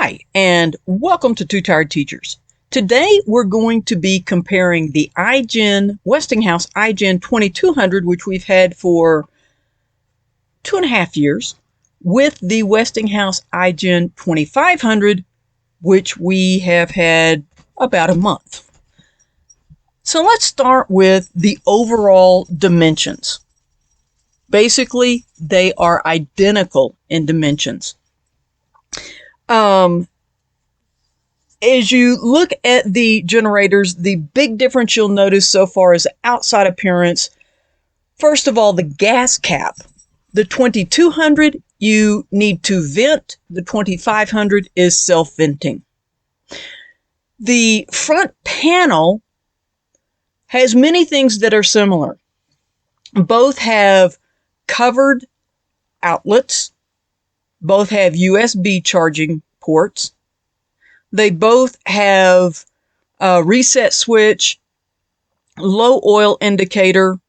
Hi, and welcome to Two Tired Teachers. Today we're going to be comparing the iGen, Westinghouse iGen 2200, which we've had for 2.5 years, with the Westinghouse iGen 2500, which we have had about a month. So let's start with the overall dimensions. Basically, they are identical in dimensions. As you look at the generators, the big difference you'll notice so far is the outside appearance. First of all, the gas cap. The 2200, you need to vent. The 2500 is self-venting. The front panel has many things that are similar. Both have covered outlets. Both have USB charging ports. They both have a reset switch, low oil indicator,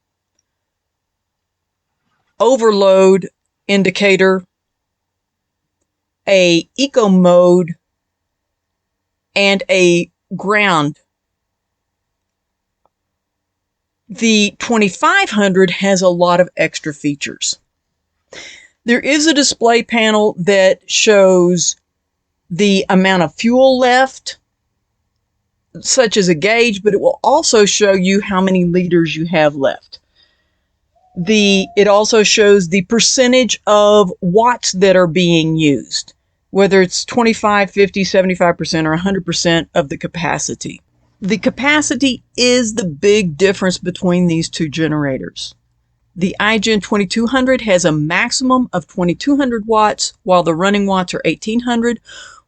overload indicator, a eco mode, and a ground. The 2500 has a lot of extra features. There is a display panel that shows the amount of fuel left, such as a gauge, but it will also show you how many liters you have left. It also shows the percentage of watts that are being used, whether it's 25, 50, 75%, or 100% of the capacity. The capacity is the big difference between these two generators. The iGen 2200 has a maximum of 2200 watts, while the running watts are 1800,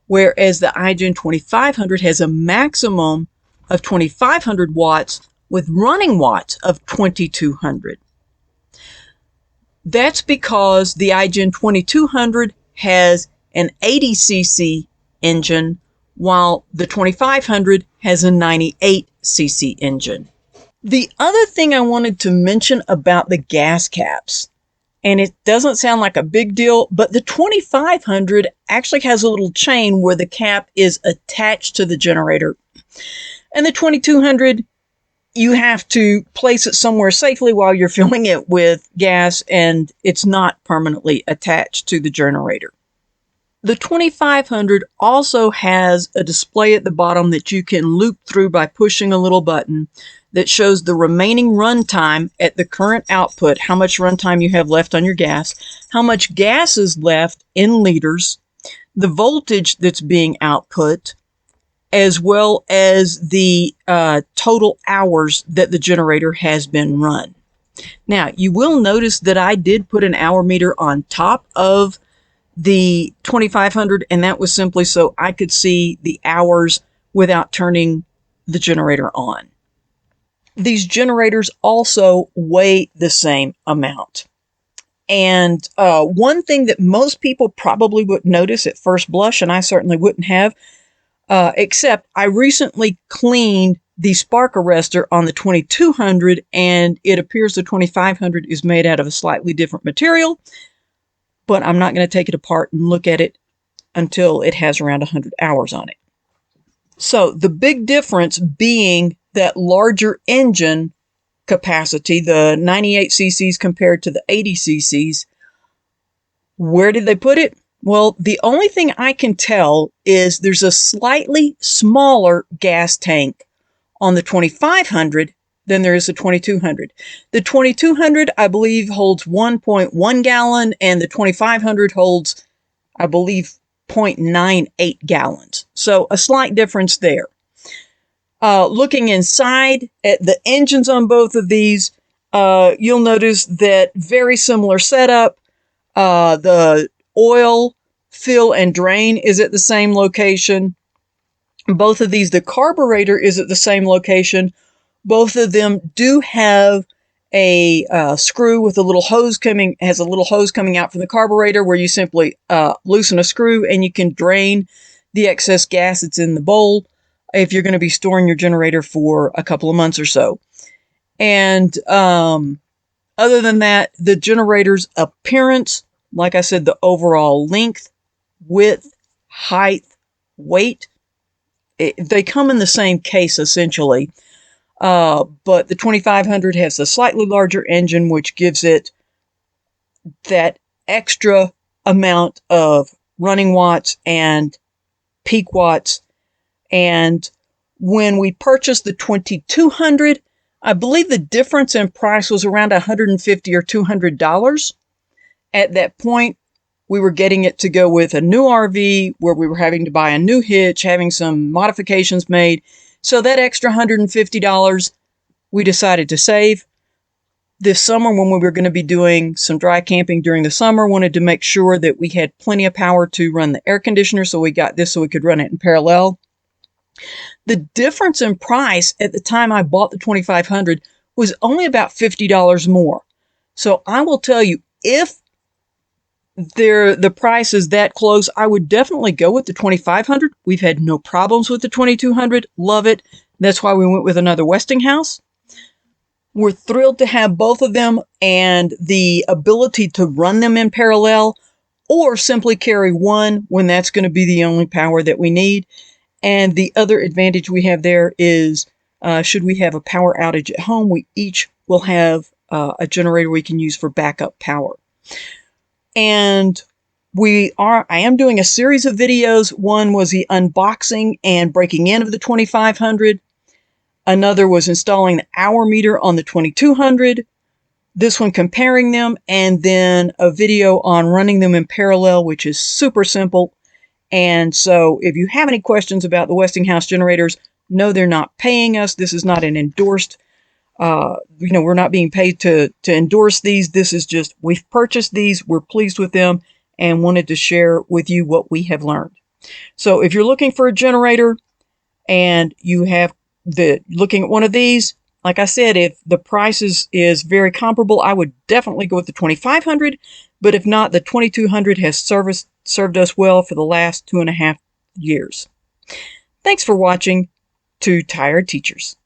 whereas the iGen 2500 has a maximum of 2500 watts with running watts of 2200. That's because the iGen 2200 has an 80cc engine, while the 2500 has a 98cc engine. The other thing I wanted to mention about the gas caps, and it doesn't sound like a big deal, but the 2500 actually has a little chain where the cap is attached to the generator. And the 2200, you have to place it somewhere safely while you're filling it with gas, and it's not permanently attached to the generator. The 2500 also has a display at the bottom that you can loop through by pushing a little button that shows the remaining runtime at the current output, how much runtime you have left on your gas, how much gas is left in liters, the voltage that's being output, as well as the total hours that the generator has been run. Now, you will notice that I did put an hour meter on top of the 2500, and that was simply so I could see the hours without turning the generator on. These generators also weigh the same amount. And one thing that most people probably would notice at first blush, and I certainly wouldn't have, except I recently cleaned the spark arrestor on the 2200, and it appears the 2500 is made out of a slightly different material, but I'm not going to take it apart and look at it until it has around 100 hours on it. So the big difference being that larger engine capacity, the 98 cc's compared to the 80 cc's. Where did they put it? Well, the only thing I can tell is there's a slightly smaller gas tank on the 2500 than there is the 2200. The 2200, I believe, holds 1.1 gallon, and the 2500 holds, I believe, 0.98 gallons. So a slight difference there. Looking inside at the engines on both of these, you'll notice that very similar setup. The oil fill and drain is at the same location. Both of these, the carburetor is at the same location. Both of them do have a screw with a little hose coming out from the carburetor, where you simply loosen a screw and you can drain the excess gas that's in the bowl if you're going to be storing your generator for a couple of months or so. And other than that, the generator's appearance, like I said, the overall length, width, height, weight. They come in the same case essentially, but the 2500 has a slightly larger engine, which gives it that extra amount of running watts and peak watts. And when we purchased the 2200, I believe the difference in price was around $150 or $200. At that point, we were getting it to go with a new RV where we were having to buy a new hitch, having some modifications made. So that extra $150 we decided to save. This summer, when we were going to be doing some dry camping during the summer, wanted to make sure that we had plenty of power to run the air conditioner, so we got this so we could run it in parallel. The difference in price at the time I bought the 2500 was only about $50 more. So I will tell you, if the price is that close, I would definitely go with the 2500. We've had no problems with the 2200. Love it. That's why we went with another Westinghouse. We're thrilled to have both of them and the ability to run them in parallel, or simply carry one when that's going to be the only power that we need. And the other advantage we have there is, should we have a power outage at home, we each will have a generator we can use for backup power. And I am doing a series of videos. One was the unboxing and breaking in of the 2500. Another was installing the hour meter on the 2200. This one comparing them, and then a video on running them in parallel, which is super simple. And so if you have any questions about the Westinghouse generators, no, they're not paying us. This is not an endorsed, we're not being paid to endorse these. This is just, we've purchased these, we're pleased with them, and wanted to share with you what we have learned. So if you're looking for a generator and you have looking at one of these, like I said, if the price is very comparable, I would definitely go with the 2500. But if not, the 2200 has served us well for the last 2.5 years. Thanks for watching Two Tired Teachers.